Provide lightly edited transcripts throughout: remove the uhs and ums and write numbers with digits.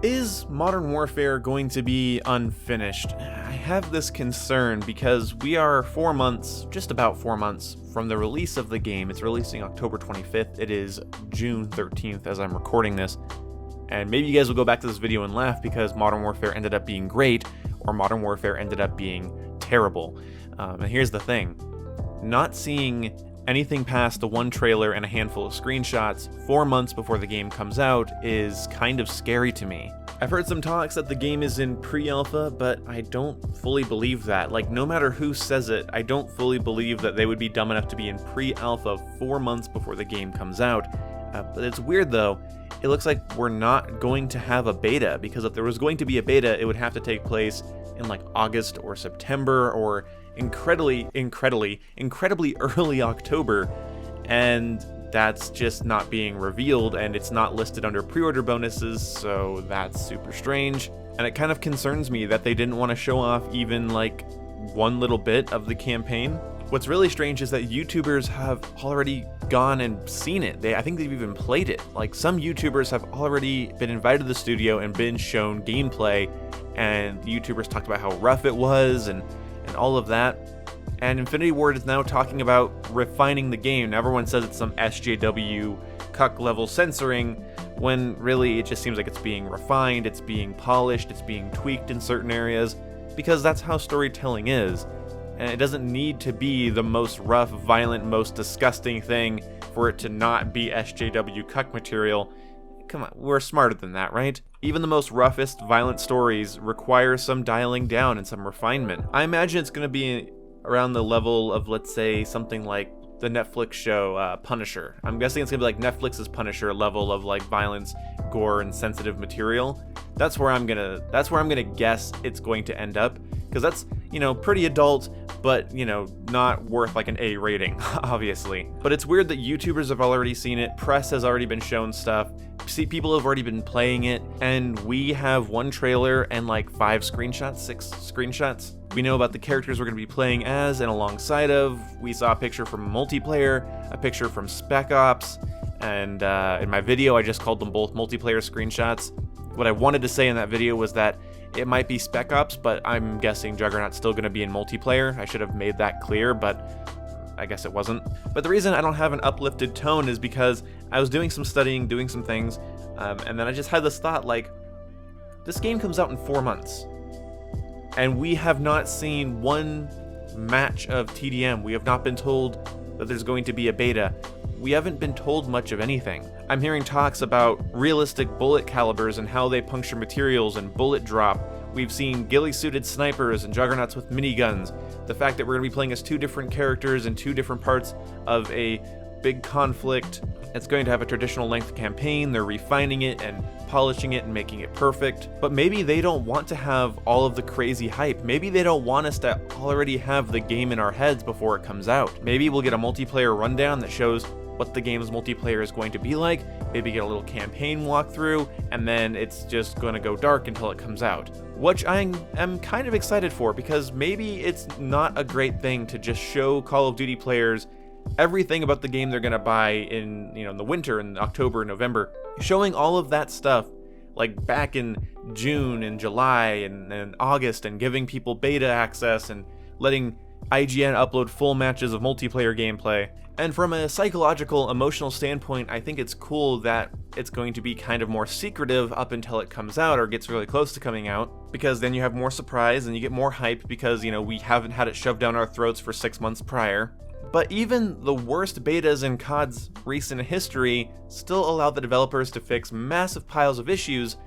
Is Modern Warfare going to be unfinished? I have this concern because we are 4 months, just about 4 months, from the release of the game. It's releasing October 25th. It is June 13th as I'm recording this. And maybe you guys will go back to this video and laugh because Modern Warfare ended up being great, or Modern Warfare ended up being terrible. And here's the thing. Not seeing anything past the one trailer and a handful of screenshots 4 months before the game comes out is kind of scary to me. I've heard some talks that the game is in pre-alpha, but I don't fully believe that. Like, no matter who says it, I don't fully believe that they would be dumb enough to be in pre-alpha 4 months before the game comes out. But it's weird though. It looks like we're not going to have a beta, because if there was going to be a beta, it would have to take place in like August or September or incredibly early October, and that's just not being revealed, and it's not listed under pre-order bonuses, so that's super strange. And it kind of concerns me that they didn't want to show off even like one little bit of the campaign. What's really strange is that YouTubers have already gone and seen it. I think they've even played it. Like, some YouTubers have already been invited to the studio and been shown gameplay, and the YouTubers talked about how rough it was and all of that. And Infinity Ward is now talking about refining the game. Everyone says it's some SJW cuck level censoring, when really it just seems like it's being refined, it's being polished, it's being tweaked in certain areas, because that's how storytelling is. And it doesn't need to be the most rough, violent, most disgusting thing for it to not be SJW cuck material. Come on, we're smarter than that, right? Even the most roughest, violent stories require some dialing down and some refinement. I imagine it's going to be around the level of, let's say, something like the Netflix show Punisher. I'm guessing it's going to be like Netflix's Punisher level of like violence, gore, and sensitive material. That's where I'm gonna guess it's going to end up, because that's, you know, pretty adult, but, you know, not worth like an A rating, obviously. But it's weird that YouTubers have already seen it, press has already been shown stuff, people have already been playing it, and we have one trailer and like 6 screenshots. We know about the characters we're going to be playing as and alongside of. We saw a picture from multiplayer, a picture from Spec Ops, and in my video I just called them both multiplayer screenshots. What I wanted to say in that video was that it might be Spec Ops, but I'm guessing Juggernaut's still going to be in multiplayer. I should have made that clear, but I guess it wasn't. But the reason I don't have an uplifted tone is because I was doing some studying, doing some things, and then I just had this thought, like, this game comes out in 4 months, and we have not seen one match of TDM. We have not been told that there's going to be a beta. We haven't been told much of anything. I'm hearing talks about realistic bullet calibers and how they puncture materials and bullet drop. We've seen ghillie-suited snipers and juggernauts with miniguns. The fact that we're going to be playing as 2 different characters in 2 different parts of a big conflict. It's going to have a traditional length campaign. They're refining it and polishing it and making it perfect. But maybe they don't want to have all of the crazy hype. Maybe they don't want us to already have the game in our heads before it comes out. Maybe we'll get a multiplayer rundown that shows what the game's multiplayer is going to be like, maybe get a little campaign walkthrough, and then it's just going to go dark until it comes out. Which I am kind of excited for, because maybe it's not a great thing to just show Call of Duty players everything about the game they're going to buy in, you know, in the winter, in October, November. Showing all of that stuff, like back in June and July and August, and giving people beta access and letting IGN upload full matches of multiplayer gameplay. And from a psychological, emotional standpoint, I think it's cool that it's going to be kind of more secretive up until it comes out or gets really close to coming out, because then you have more surprise and you get more hype because, you know, we haven't had it shoved down our throats for 6 months prior. But even the worst betas in COD's recent history still allow the developers to fix massive piles of issues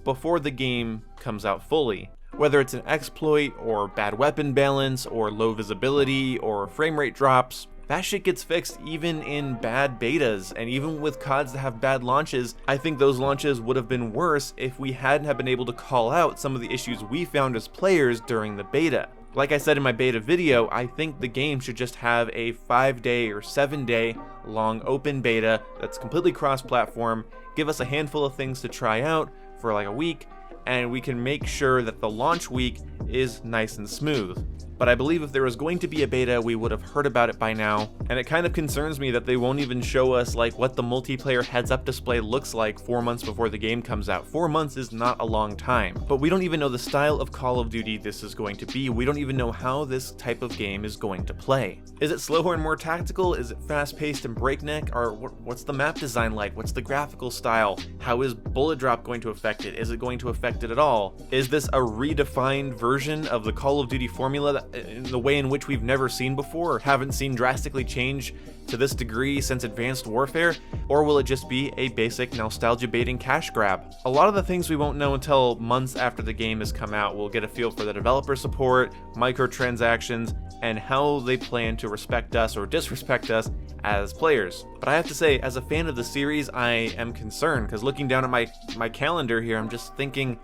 before the game comes out fully. Whether it's an exploit or bad weapon balance or low visibility or frame rate drops, that shit gets fixed even in bad betas. And even with CODs that have bad launches, I think those launches would have been worse if we hadn't have been able to call out some of the issues we found as players during the beta. Like I said in my beta video, I think the game should just have a 5-day or 7-day long open beta that's completely cross-platform, give us a handful of things to try out for like a week, and we can make sure that the launch week is nice and smooth. but I believe if there was going to be a beta, we would have heard about it by now, and it kind of concerns me that they won't even show us like what the multiplayer heads-up display looks like 4 months before the game comes out. 4 months is not a long time, but we don't even know the style of Call of Duty this is going to be. We don't even know how this type of game is going to play. Is it slower and more tactical? Is it fast-paced and breakneck? Or what's the map design like? What's the graphical style? How is bullet drop going to affect it? Is it going to affect it at all? Is this a redefined version of the Call of Duty formula in the way in which we've never seen before or haven't seen drastically change to this degree since Advanced Warfare? Or will it just be a basic nostalgia baiting cash grab? A lot of the things we won't know until months after the game has come out. We'll get a feel for the developer support, microtransactions, and how they plan to respect us or disrespect us as players. But I have to say, as a fan of the series, I am concerned, because looking down at my calendar here, I'm just thinking,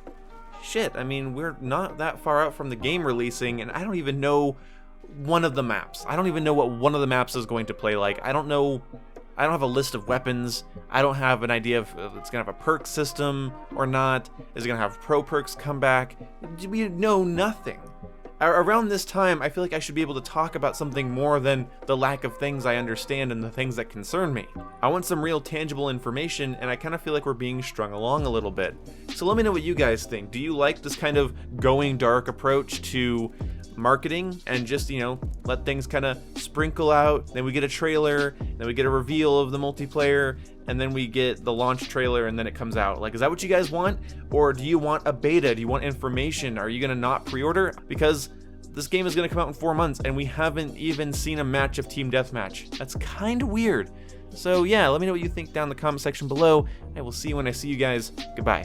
shit, I mean, we're not that far out from the game releasing, and I don't even know one of the maps. I don't even know what one of the maps is going to play like. I don't have a list of weapons. I don't have an idea if it's gonna have a perk system or not. Is it gonna have pro perks come back? We know nothing. Around this time, I feel like I should be able to talk about something more than the lack of things I understand and the things that concern me. I want some real tangible information, and I kind of feel like we're being strung along a little bit. So let me know what you guys think. Do you like this kind of going dark approach to marketing and just, let things kind of sprinkle out? Then we get a trailer, then we get a reveal of the multiplayer, and then we get the launch trailer, and then it comes out. Like, is that what you guys want? Or do you want a beta? Do you want information? Are you gonna not pre-order? Because this game is gonna come out in 4 months, and we haven't even seen a match of Team Deathmatch. That's kind of weird. So yeah, let me know what you think down in the comment section below. I will see you when I see you guys. Goodbye.